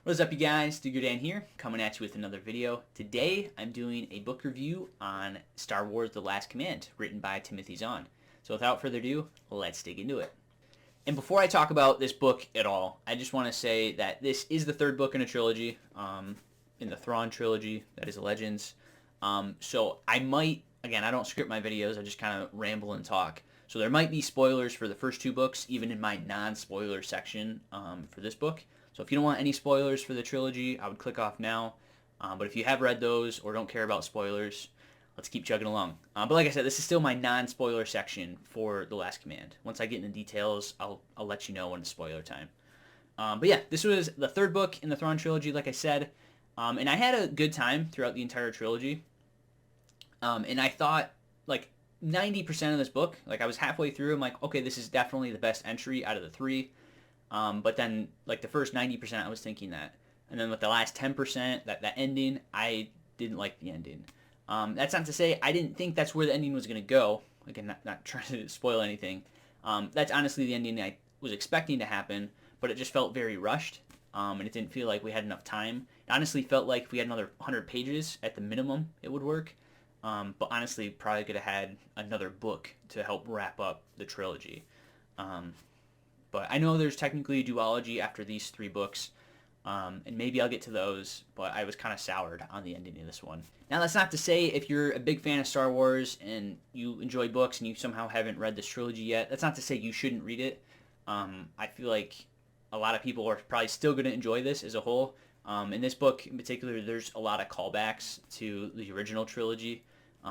What is up, you guys? Diggerdan here, coming at you with another video. Today, I'm doing a book review on Star Wars The Last Command, written by Timothy Zahn. So without further ado, let's dig into it. And before I talk about this book at all, I just want to say that this is the third book in a trilogy, in the Thrawn Trilogy, that is Legends. So I might, again, I don't script my videos, I just kind of ramble and talk. So there might be spoilers for the first two books, even in my non-spoiler section for this book. So if you don't want any spoilers for the trilogy, I would click off now. But if you have read those or don't care about spoilers, let's keep chugging along. But like I said, this is still my non-spoiler section for The Last Command. Once I get into details, I'll let you know when it's spoiler time. But yeah, this was the third book in the Thrawn Trilogy, like I said. And I had a good time throughout the entire trilogy. And I thought, like, 90% of this book, like I was halfway through, I'm like, okay, this is definitely the best entry out of the three. But then, like, the first 90%, I was thinking that. And then with the last 10%, that ending, I didn't like the ending. That's not to say I didn't think that's where the ending was going to go. Again, not trying to spoil anything. That's honestly the ending I was expecting to happen, but it just felt very rushed. And it didn't feel like we had enough time. It honestly felt like if we had another 100 pages at the minimum, it would work. But honestly, probably could have had another book to help wrap up the trilogy. But I know there's technically a duology after these three books, and maybe I'll get to those, but I was kind of soured on the ending of this one. Now, that's not to say if you're a big fan of Star Wars and you enjoy books and you somehow haven't read this trilogy yet, that's not to say you shouldn't read it. I feel like a lot of people are probably still going to enjoy this as a whole. In this book in particular, there's a lot of callbacks to the original trilogy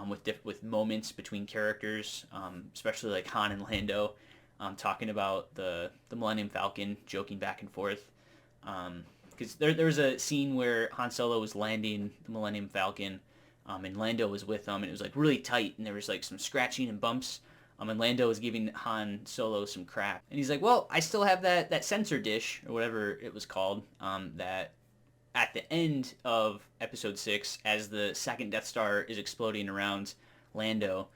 with moments between characters, especially like Han and Lando. Talking about the Millennium Falcon, joking back and forth. Because there was a scene where Han Solo was landing the Millennium Falcon, and Lando was with him, and it was like really tight, and there was like some scratching and bumps, and Lando was giving Han Solo some crap. And he's like, well, I still have that sensor dish, or whatever it was called, that at the end of Episode 6, as the second Death Star is exploding around Lando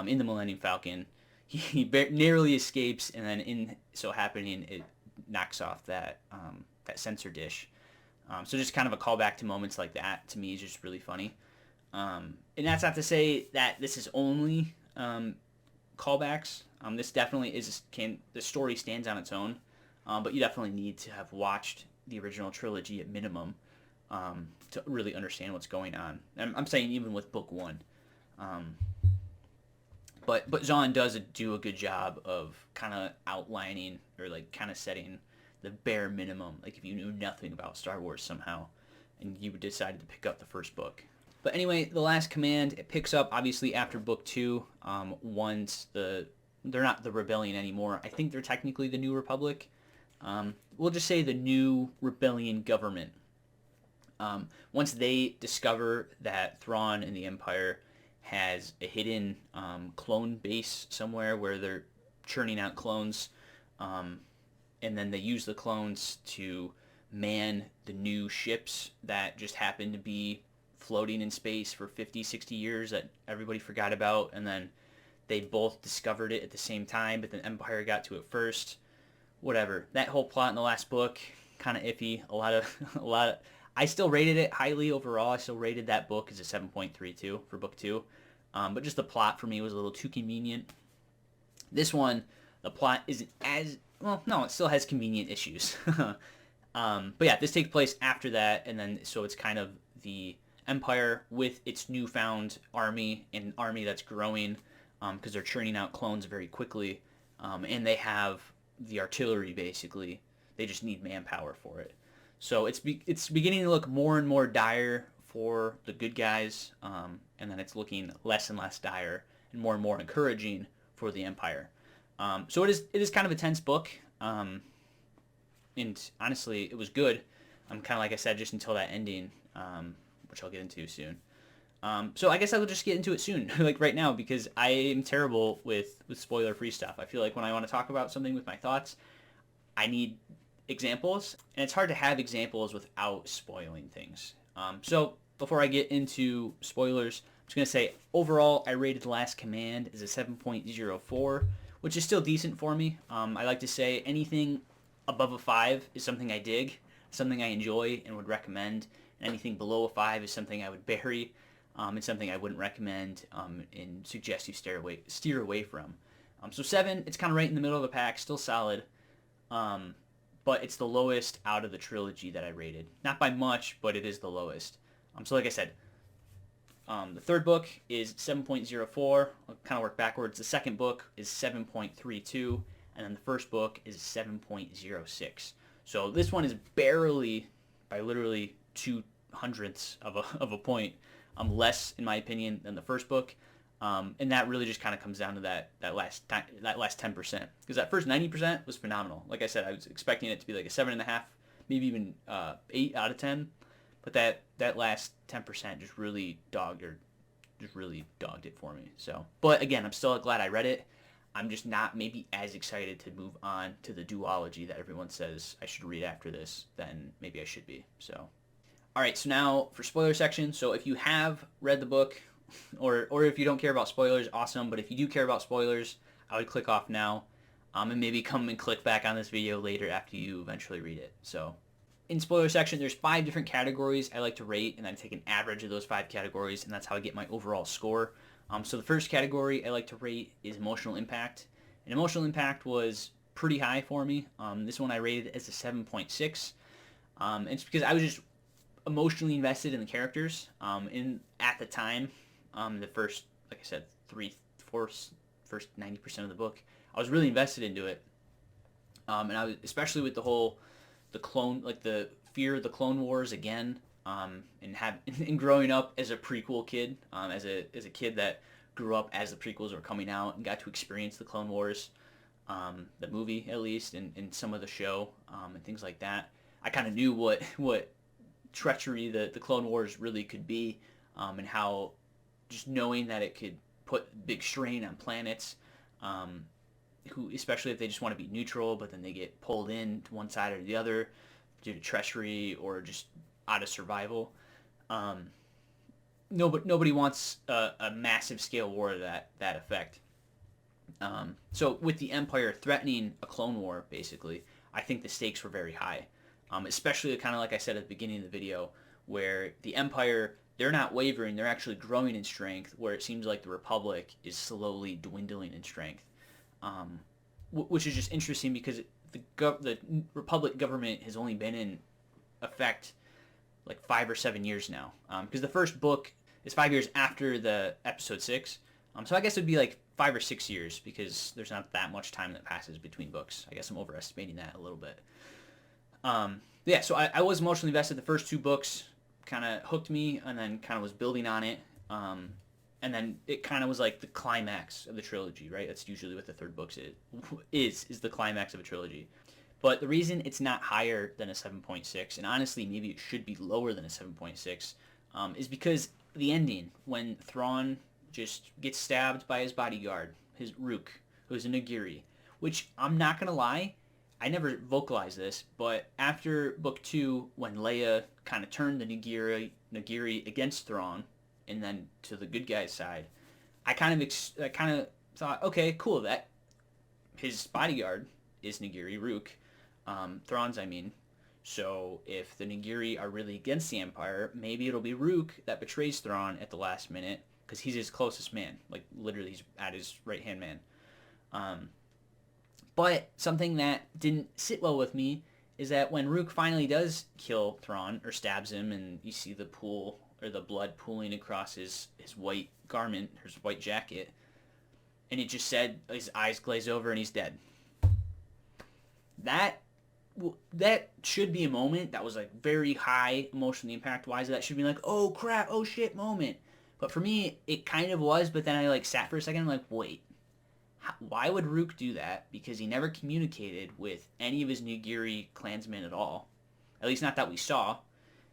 in the Millennium Falcon, he narrowly escapes, and then in so happening, it knocks off that sensor dish. So just kind of a callback to moments like that, to me, is just really funny. And that's not to say that this is only callbacks. This definitely is, the story stands on its own, but you definitely need to have watched the original trilogy at minimum to really understand what's going on. I'm saying even with book one. But Zahn does do a good job of kind of outlining or like kind of setting the bare minimum. Like if you knew nothing about Star Wars somehow and you decided to pick up the first book. But anyway, The Last Command, it picks up obviously after book two. Once they're not the rebellion anymore. I think they're technically the New Republic. We'll just say the New Rebellion government. Once they discover that Thrawn and the Empire has a hidden clone base somewhere where they're churning out clones, and then they use the clones to man the new ships that just happen to be floating in space for 50, 60 years that everybody forgot about, and then they both discovered it at the same time, but the Empire got to it first. Whatever. That whole plot in the last book, kind of iffy. A lot of. I still rated it highly overall. I still rated that book as a 7.32 for book two. But just the plot for me was a little too convenient. This one, the plot isn't as... Well, no, it still has convenient issues. But yeah, this takes place after that, and then so it's kind of the Empire with its newfound army, an army that's growing because they're churning out clones very quickly, and they have the artillery, basically. They just need manpower for it. So it's beginning to look more and more dire for the good guys, and then it's looking less and less dire and more encouraging for the Empire. So it is kind of a tense book, and honestly, it was good. Kind of like I said, just until that ending, which I'll get into soon. So I guess I will just get into it soon, like right now, because I am terrible with spoiler-free stuff. I feel like when I want to talk about something with my thoughts, I need examples, and it's hard to have examples without spoiling things. So before I get into spoilers, I'm just going to say, overall, I rated The Last Command as a 7.04, which is still decent for me. I like to say anything above a 5 is something I dig. something I enjoy and would recommend, and anything below a 5 is something I would bury. It's something I wouldn't recommend and suggest you steer away from. So 7, it's kind of right in the middle of the pack, still solid, but it's the lowest out of the trilogy that I rated. Not by much, but it is the lowest. So like I said, the third book is 7.04. I'll kind of work backwards. The second book is 7.32, and then the first book is 7.06. So this one is barely, by literally 0.02 of a point, less in my opinion than the first book, and that really just kind of comes down to that last 10%, because that first 90% was phenomenal. Like I said, I was expecting it to be like a 7.5, maybe even 8 out of 10, but that last 10% just really dogged it for me. So, but again, I'm still glad I read it. I'm just not maybe as excited to move on to the duology that everyone says I should read after this than maybe I should be. So. All right, so now for spoiler section. So if you have read the book, or if you don't care about spoilers, awesome. But if you do care about spoilers, I would click off now, and maybe come and click back on this video later after you eventually read it. So in spoiler section, there's 5 different categories I like to rate, and I take an average of those 5 categories, and that's how I get my overall score. So the first category I like to rate is emotional impact, and emotional impact was pretty high for me. This one I rated as a 7.6. It's because I was just emotionally invested in the characters. At the time, the first, like I said, first 90% of the book, I was really invested into it. And I was, especially with the fear of the Clone Wars again, and growing up as a prequel kid, as a kid that grew up as the prequels were coming out and got to experience the Clone Wars, the movie at least, and some of the show, and things like that. I kind of knew what treachery the Clone Wars really could be, and how just knowing that it could put big strain on planets, who, especially if they just want to be neutral, but then they get pulled in to one side or the other due to treachery or just out of survival. Nobody wants a massive scale war of that effect. So with the Empire threatening a Clone War, basically, I think the stakes were very high. Especially kind of like I said at the beginning of the video, where the Empire, they're not wavering, they're actually growing in strength, where it seems like the Republic is slowly dwindling in strength. Which is just interesting because the Republic government has only been in effect like 5 or 7 years now. Because the first book is 5 years after the episode 6. So I guess it would be like 5 or 6 years, because there's not that much time that passes between books. I guess I'm overestimating that a little bit. Yeah, so I was emotionally invested. The first 2 books kind of hooked me, and then kind of was building on it. And then it kind of was like the climax of the trilogy, right? That's usually what the third book is the climax of a trilogy. But the reason it's not higher than a 7.6, and honestly maybe it should be lower than a 7.6, is because the ending, when Thrawn just gets stabbed by his bodyguard, his Rook, who's a Nagiri, which I'm not going to lie, I never vocalized this, but after book 2, when Leia kind of turned the Nagiri against Thrawn, and then to the good guy's side, I kind of thought, okay, cool, that his bodyguard is Nagiri, Rook, Thrawn's, I mean. So if the Nagiri are really against the Empire, maybe it'll be Rook that betrays Thrawn at the last minute, because he's his closest man. Like, literally, he's at his right-hand man. But something that didn't sit well with me is that when Rook finally does kill Thrawn, or stabs him, and you see the pool, or the blood pooling across his white garment, his white jacket, and it just said, his eyes glaze over and he's dead. That should be a moment that was like very high emotionally impact-wise. That should be like, oh crap, oh shit moment. But for me, it kind of was, but then I like sat for a second, I'm like, wait. Why would Rook do that? Because he never communicated with any of his Nagiri clansmen at all. At least not that we saw.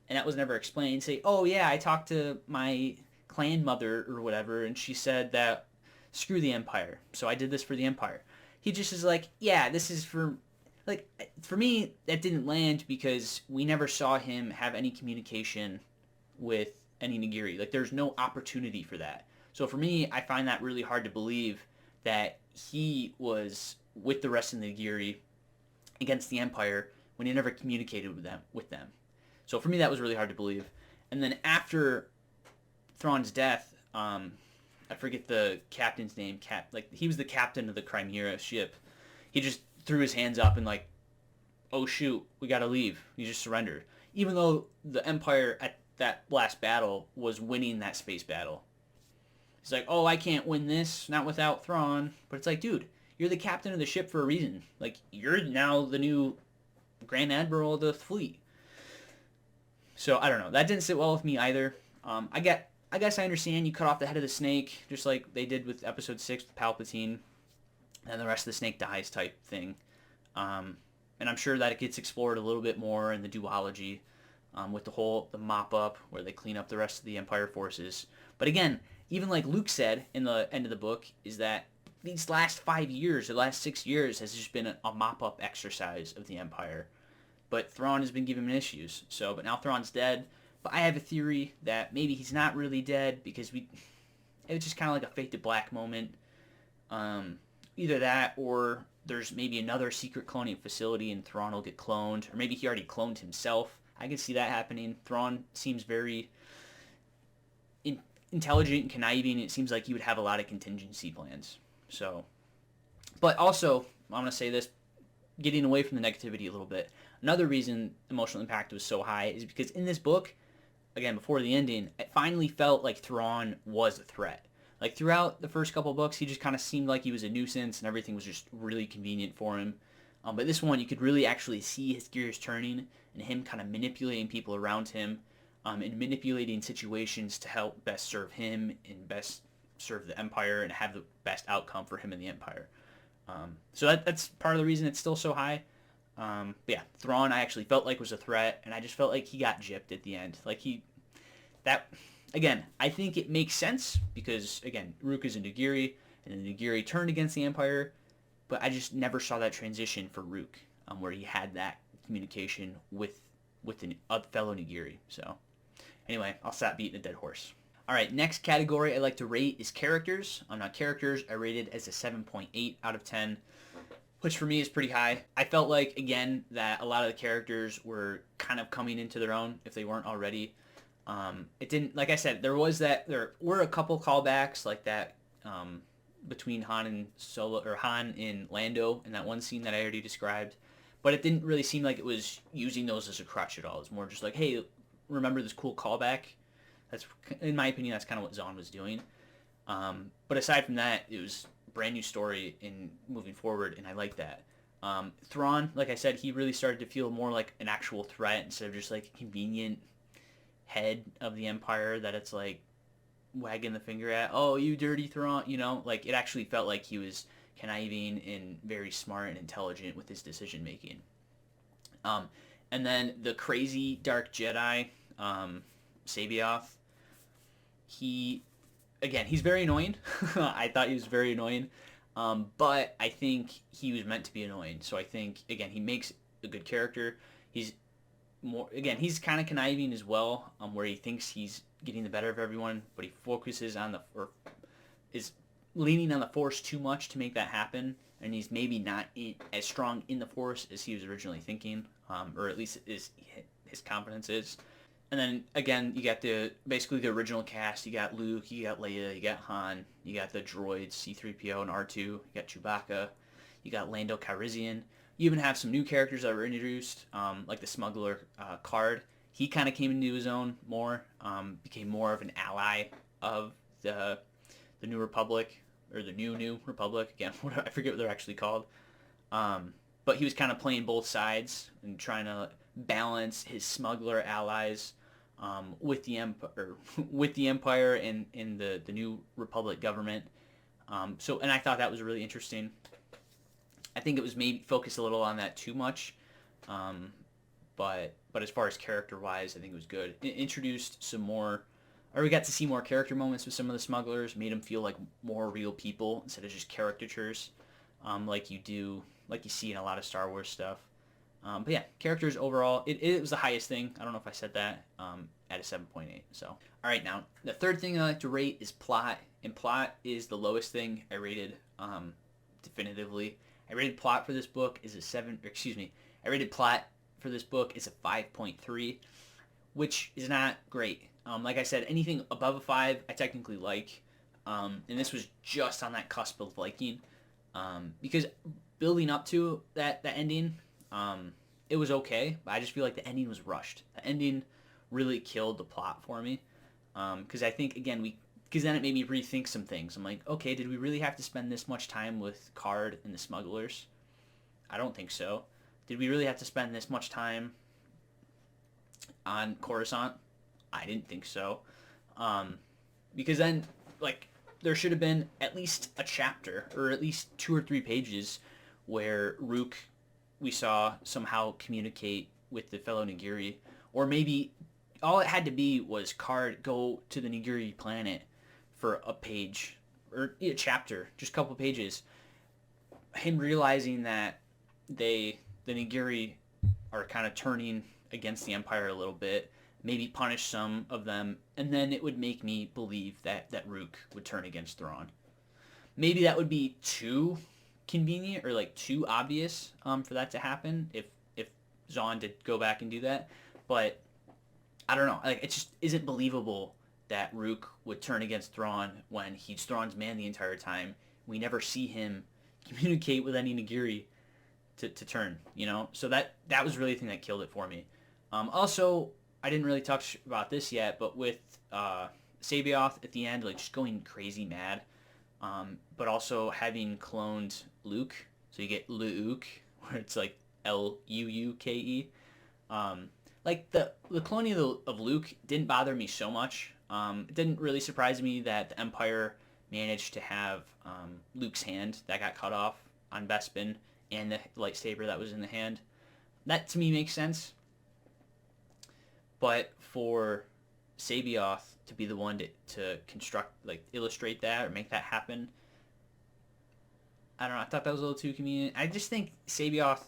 And that was never explained. Say, oh yeah, I talked to my clan mother or whatever, and she said that, screw the Empire. So I did this for the Empire. He just is like, yeah, this is for... Like, for me, that didn't land because we never saw him have any communication with any Nagiri. Like, there's no opportunity for that. So for me, I find that really hard to believe that he was with the rest of the Nagiri against the Empire when he never communicated with them. So for me, that was really hard to believe. And then after Thrawn's death, I forget the captain's name. He was the captain of the Chimera ship. He just threw his hands up and like, oh shoot, we gotta leave. He just surrendered, even though the Empire at that last battle was winning that space battle. He's like, oh, I can't win this, not without Thrawn. But it's like, dude, you're the captain of the ship for a reason. Like, you're now the new Grand Admiral of the fleet. So I don't know. That didn't sit well with me either. I guess I understand you cut off the head of the snake, just like they did with Episode 6 with Palpatine, and the rest of the snake dies type thing. And I'm sure that it gets explored a little bit more in the duology, with the mop-up, where they clean up the rest of the Empire forces. But again, even like Luke said in the end of the book, is that these last 5 years, the last 6 years, has just been a mop-up exercise of the Empire. But Thrawn has been giving him issues. But now Thrawn's dead. But I have a theory that maybe he's not really dead, because it was just kind of like a fade to black moment. Either that, or there's maybe another secret cloning facility and Thrawn will get cloned. Or maybe he already cloned himself. I can see that happening. Thrawn seems very intelligent and conniving. It seems like he would have a lot of contingency plans. But also, I'm going to say this, getting away from the negativity a little bit. Another reason emotional impact was so high is because in this book, again, before the ending, it finally felt like Thrawn was a threat. Like, throughout the first couple books, he just kind of seemed like he was a nuisance and everything was just really convenient for him. But this one, you could really actually see his gears turning and him kind of manipulating people around him, and manipulating situations to help best serve him and best serve the Empire and have the best outcome for him and the Empire. So that's part of the reason it's still so high. But yeah, Thrawn I actually felt like was a threat, and I just felt like he got gypped at the end. Again, I think it makes sense because, again, Rook is a Nagiri, and the Nagiri turned against the Empire, but I just never saw that transition for Rook, where he had that communication with a fellow Nagiri. So anyway, I'll stop beating a dead horse. Alright, next category I like to rate is characters. Characters I rated as a 7.8 out of 10, which for me is pretty high. I felt like, again, that a lot of the characters were kind of coming into their own if they weren't already. It didn't, like I said, there were a couple callbacks like that between Han and Lando in that one scene that I already described, but it didn't really seem like it was using those as a crutch at all. It's more just like, hey, remember this cool callback? That's, in my opinion, that's kind of what Zahn was doing. But aside from that, it was a brand new story in moving forward, and I like that. Thrawn, like I said, he really started to feel more like an actual threat instead of just like a convenient head of the Empire that it's like wagging the finger at. Oh, you dirty Thrawn, like it actually felt like he was conniving and very smart and intelligent with his decision making. And then the crazy Dark Jedi C'baoth, he's very annoying. I thought he was very annoying, but I think he was meant to be annoying. So I think, again, he makes a good character. He's kind of conniving as well, where he thinks he's getting the better of everyone, but he focuses is leaning on the Force too much to make that happen, and he's maybe not as strong in the Force as he was originally thinking, or at least his confidence is. And then, again, you got basically the original cast. You got Luke, you got Leia, you got Han, you got the droids, C-3PO and R2, you got Chewbacca, you got Lando Calrissian. You even have some new characters that were introduced, like the smuggler Card. He kind of came into his own more, became more of an ally of the New Republic, or the New Republic. Again, I forget what they're actually called. But he was kind of playing both sides and trying to balance his smuggler allies with the Empire and the New Republic government. And I thought that was really interesting. I think it was maybe focused a little on that too much, but as far as character-wise, I think it was good. It introduced some more, or we got to see more character moments with some of the smugglers, made them feel like more real people instead of just caricatures, like you see in a lot of Star Wars stuff. But yeah, characters overall, it was the highest thing. I don't know if I said that, at a 7.8. So, all right, now the third thing I like to rate is plot, and plot is the lowest thing I rated, definitively. I rated plot for this book is I rated plot for this book is a 5.3, which is not great. Like I said, anything above a 5 I technically like, and this was just on that cusp of liking, because building up to that ending, it was okay, but I just feel like the ending was rushed. The ending really killed the plot for me, because I think, again, because then it made me rethink some things. I'm like, okay, did we really have to spend this much time with Card and the smugglers? I don't think so. Did we really have to spend this much time on Coruscant? I didn't think so. Because then, like, there should have been at least a chapter, or at least 2 or 3 pages, where Rook, we saw somehow communicate with the fellow Nigiri. Or maybe all it had to be was Card go to the Nigiri planet for a page, or a chapter, just a couple pages. Him realizing that the Nigiri are kind of turning against the Empire a little bit, maybe punish some of them, and then it would make me believe that Rook would turn against Thrawn. Maybe that would be too convenient or like too obvious for that to happen if Zahn did go back and do that, but I don't know. Like, it just isn't believable that Rook would turn against Thrawn when he's Thrawn's man the entire time. We never see him communicate with any Nigiri to turn, you know? So that was really the thing that killed it for me. Also, I didn't really touch about this yet, but with C'baoth at the end, like, just going crazy mad, but also having cloned Luke, so you get Luke, where it's like Luuke. Like, the cloning of Luke didn't bother me so much. It didn't really surprise me that the Empire managed to have Luke's hand that got cut off on Bespin and the lightsaber that was in the hand. That, to me, makes sense. But for C'baoth to be the one to construct, like, illustrate that or make that happen, I don't know, I thought that was a little too convenient. I just think C'baoth,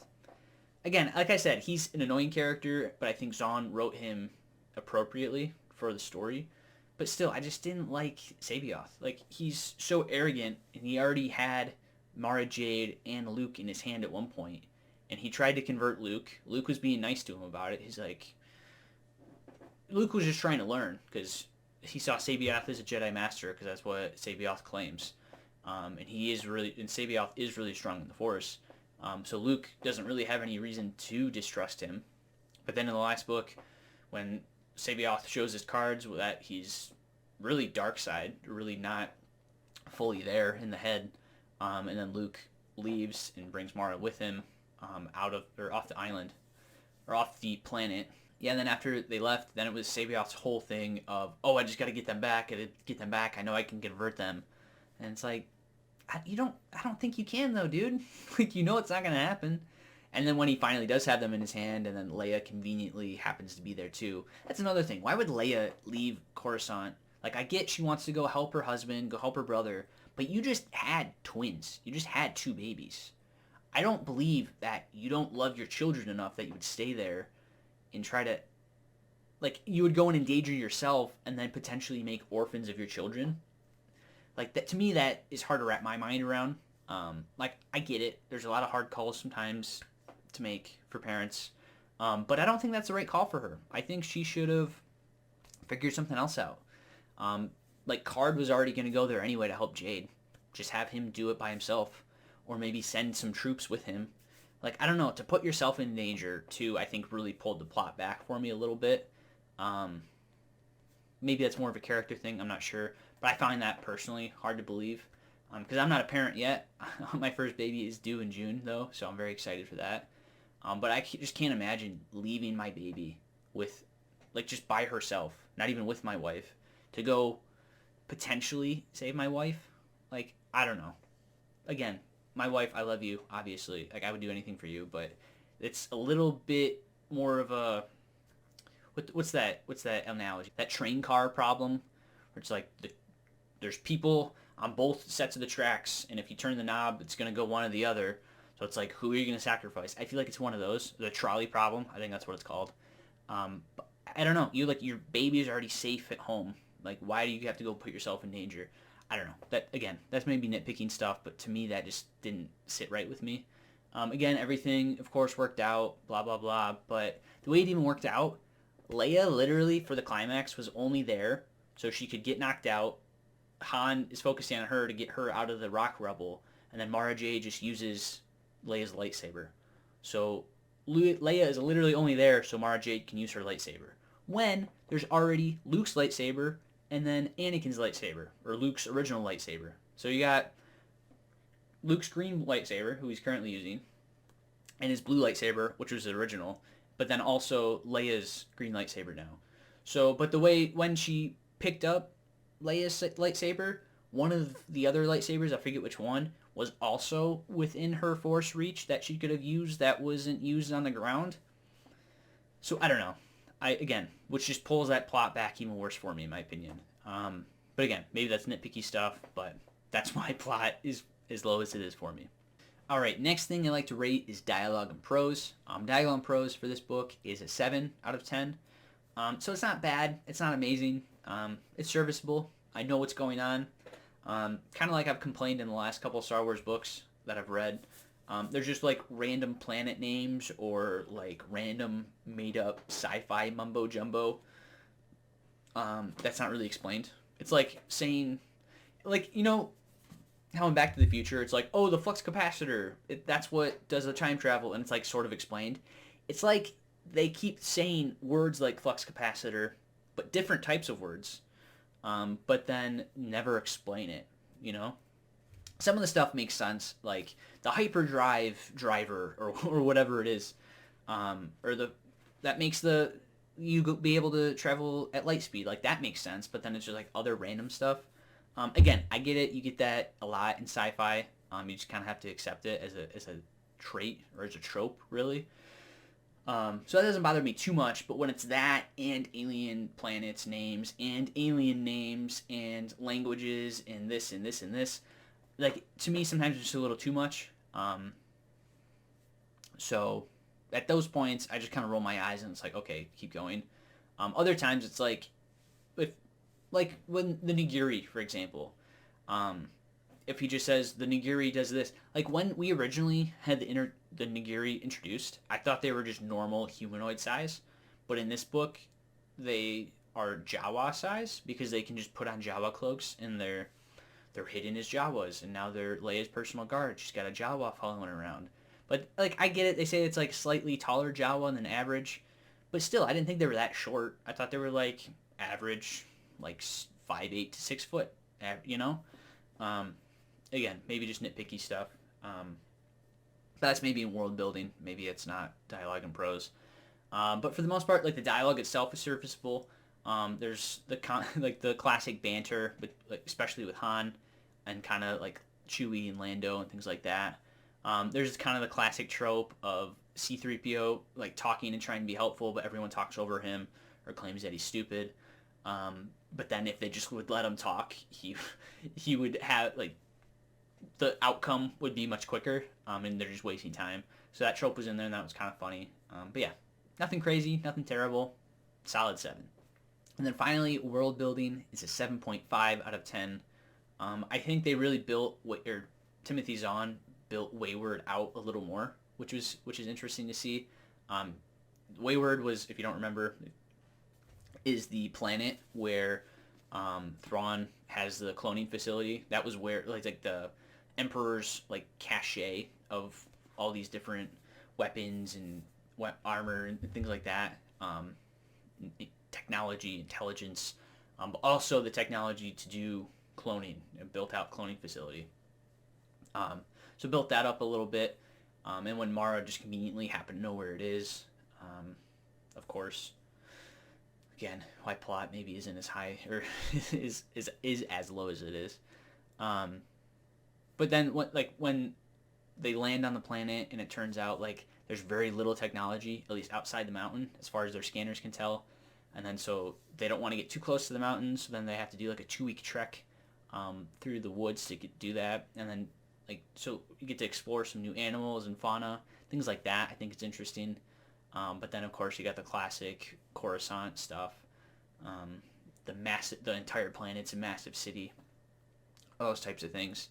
again, like I said, he's an annoying character, but I think Zahn wrote him appropriately for the story. But still, I just didn't like C'baoth. Like, he's so arrogant, and he already had Mara Jade and Luke in his hand at one point, and he tried to convert Luke. Luke was being nice to him about it. He's like, Luke was just trying to learn, because he saw C'baoth as a Jedi Master, because that's what C'baoth claims. And C'baoth is really strong in the Force. So Luke doesn't really have any reason to distrust him. But then in the last book, when C'baoth shows his cards that he's really dark side, really not fully there in the head, and then Luke leaves and brings Mara with him off the island, or off the planet. Yeah, and then after they left, then it was C'baoth's whole thing of, oh, I just got to get them back. I know I can convert them. And it's like, I don't think you can, though, dude. Like, you know it's not going to happen. And then when he finally does have them in his hand, and then Leia conveniently happens to be there too. That's another thing. Why would Leia leave Coruscant? Like, I get she wants to go help her husband, go help her brother, but you just had twins. You just had 2 babies. I don't believe that you don't love your children enough that you would stay there and try to, like, you would go and endanger yourself and then potentially make orphans of your children. Like, that, to me, that is hard to wrap my mind around. Like, I get it. There's a lot of hard calls sometimes to make for parents. But I don't think that's the right call for her. I think she should have figured something else out. Like, Card was already going to go there anyway to help Jade. Just have him do it by himself. Or maybe send some troops with him. Like, I don't know. To put yourself in danger, too, I think really pulled the plot back for me a little bit. Maybe that's more of a character thing. I'm not sure. But I find that personally hard to believe. Because I'm not a parent yet. My first baby is due in June, though, so I'm very excited for that. But I just can't imagine leaving my baby with, like, just by herself, not even with my wife, to go potentially save my wife. Like, I don't know. Again, my wife, I love you, obviously. Like, I would do anything for you, but it's a little bit more of a, what's that analogy? That train car problem, where it's like, there's people on both sets of the tracks, and if you turn the knob, it's going to go one or the other. So it's like, who are you going to sacrifice? I feel like it's one of those. The trolley problem, I think that's what it's called. But I don't know. Your baby is already safe at home. Like, why do you have to go put yourself in danger? I don't know. That, again, that's maybe nitpicking stuff, but to me that just didn't sit right with me. Again, everything, of course, worked out, blah, blah, blah. But the way it even worked out, Leia literally, for the climax, was only there so she could get knocked out. Han is focusing on her to get her out of the rock rubble. And then Mara Jade just uses Leia's lightsaber. So Leia is literally only there so Mara Jade can use her lightsaber. When there's already Luke's lightsaber and then Anakin's lightsaber, or Luke's original lightsaber. So you got Luke's green lightsaber, who he's currently using, and his blue lightsaber, which was the original, but then also Leia's green lightsaber now. So, but the way, when she picked up Leia's lightsaber, one of the other lightsabers, I forget which one, was also within her force reach that she could have used that wasn't used on the ground. So, I don't know. Which just pulls that plot back even worse for me, in my opinion. But again, maybe that's nitpicky stuff, but that's why plot is as low as it is for me. Alright, next thing I like to rate is dialogue and prose. Dialogue and prose for this book is a 7 out of 10. So it's not bad. It's not amazing. It's serviceable. I know what's going on. Kind of like I've complained in the last couple of Star Wars books that I've read. There's just like random planet names or like random made-up sci-fi mumbo-jumbo that's not really explained. It's like saying, like, you know, how in Back to the Future, it's like, oh, the flux capacitor, that's what does the time travel, and it's like sort of explained. It's like they keep saying words like flux capacitor, but different types of words, but then never explain it, you know? Some of the stuff makes sense, like the hyperdrive driver or whatever it is, that makes you be able to travel at light speed, like that makes sense, but then it's just like other random stuff. Again, I get it. You get that a lot in sci-fi. You just kind of have to accept it as a trait or as a trope, really. So that doesn't bother me too much. But when it's that and alien planets names and alien names and languages and this and this and this, like to me sometimes it's just a little too much. So at those points, I just kind of roll my eyes and it's like, okay, keep going. Other times it's like, like when the Nigiri, for example, if he just says the Nigiri does this, like when we originally had the Nigiri introduced, I thought they were just normal humanoid size, but in this book, they are Jawa size because they can just put on Jawa cloaks and they're hidden as Jawas, and now they're Leia's personal guard. She's got a Jawa following around. But like I get it, they say it's like slightly taller Jawa than average, but still, I didn't think they were that short. I thought they were like average, like 5'8" to 6 foot, you know? Again, maybe just nitpicky stuff. That's maybe in world building. Maybe it's not dialogue and prose. But for the most part, like the dialogue itself is serviceable. There's like the classic banter, like, especially with Han and kind of like Chewie and Lando and things like that. There's kind of the classic trope of C-3PO like talking and trying to be helpful, but everyone talks over him or claims that he's stupid. But then if they just would let him talk, he would have like the outcome would be much quicker, and they're just wasting time. So that trope was in there, and that was kind of funny. But yeah, nothing crazy, nothing terrible, solid 7. And then finally, world building is a 7.5 out of 10. I think they really built Timothy Zahn built Wayward out a little more, which is interesting to see. Wayward was, if you don't remember, is the planet where Thrawn has the cloning facility. That was where like the Emperor's like cache of all these different weapons and armor and things like that. Technology, intelligence, but also the technology to do cloning, a built-out cloning facility. So built that up a little bit, and when Mara just conveniently happened to know where it is, of course. Again, why plot maybe isn't as high or is as low as it is. But then when they land on the planet and it turns out like there's very little technology, at least outside the mountain, as far as their scanners can tell. And then so they don't want to get too close to the mountains, so then they have to do like a 2-week trek through the woods to do that. And then like so you get to explore some new animals and fauna, things like that. I think it's interesting. But then of course you got the classic Coruscant stuff. The entire planet's a massive city. All those types of things.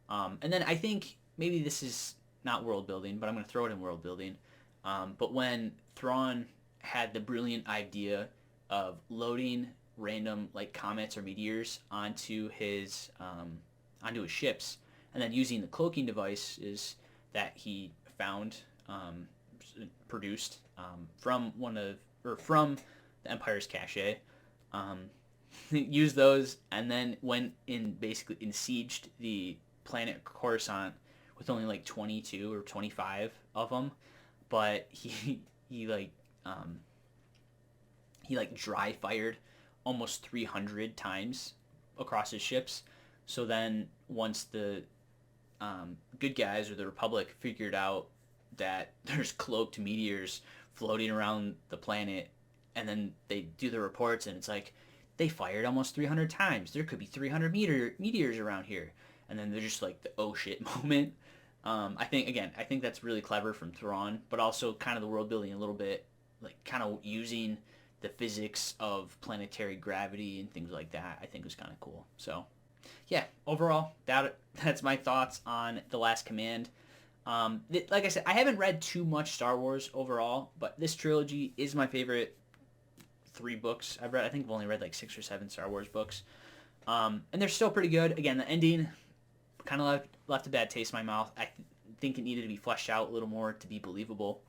And then I think maybe this is not world building, but I'm going to throw it in world building. But when Thrawn had the brilliant idea of loading random like comets or meteors onto his ships, and then using the cloaking devices that he found produced from from the Empire's cache, used those, and then went in basically besieged the planet Coruscant with only like 22 or 25 of them, but he dry fired almost 300 times across his ships. So then once the good guys or the Republic figured out that there's cloaked meteors floating around the planet, and then they do the reports, and it's like, they fired almost 300 times. There could be 300 meteors around here. And then they're just like the oh shit moment. I think that's really clever from Thrawn, but also kind of the world building a little bit, like kind of using the physics of planetary gravity and things like that. I think was kind of cool. So, yeah, overall, that's my thoughts on The Last Command. Like I said, I haven't read too much Star Wars overall, but this trilogy is my favorite 3 books I've read. I think I've only read like 6 or 7 Star Wars books. And they're still pretty good. Again, the ending kind of left a bad taste in my mouth. I think it needed to be fleshed out a little more to be believable.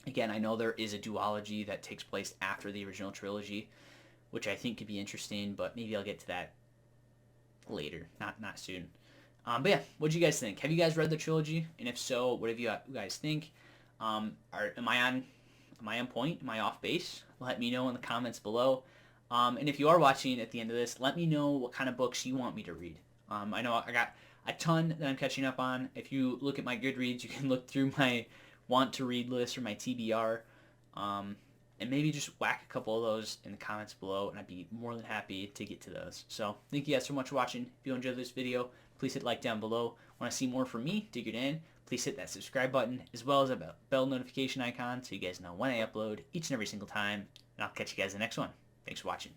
Again, I know there is a duology that takes place after the original trilogy, which I think could be interesting, but maybe I'll get to that later, not soon. But yeah, what do you guys think? Have you guys read the trilogy? And if so, what do you guys think? Am I on point? Am I off base? Let me know in the comments below. And if you are watching at the end of this, let me know what kind of books you want me to read. I know I got a ton that I'm catching up on. If you look at my Goodreads, you can look through my want to read list or my TBR, and maybe just whack a couple of those in the comments below, and I'd be more than happy to get to those. So thank you guys so much for watching. If you enjoyed this video, please hit like down below. Want to see more from me, Diggerdan? Please hit that subscribe button as well as a bell notification icon so you guys know when I upload each and every single time. And I'll catch you guys in the next one. Thanks for watching.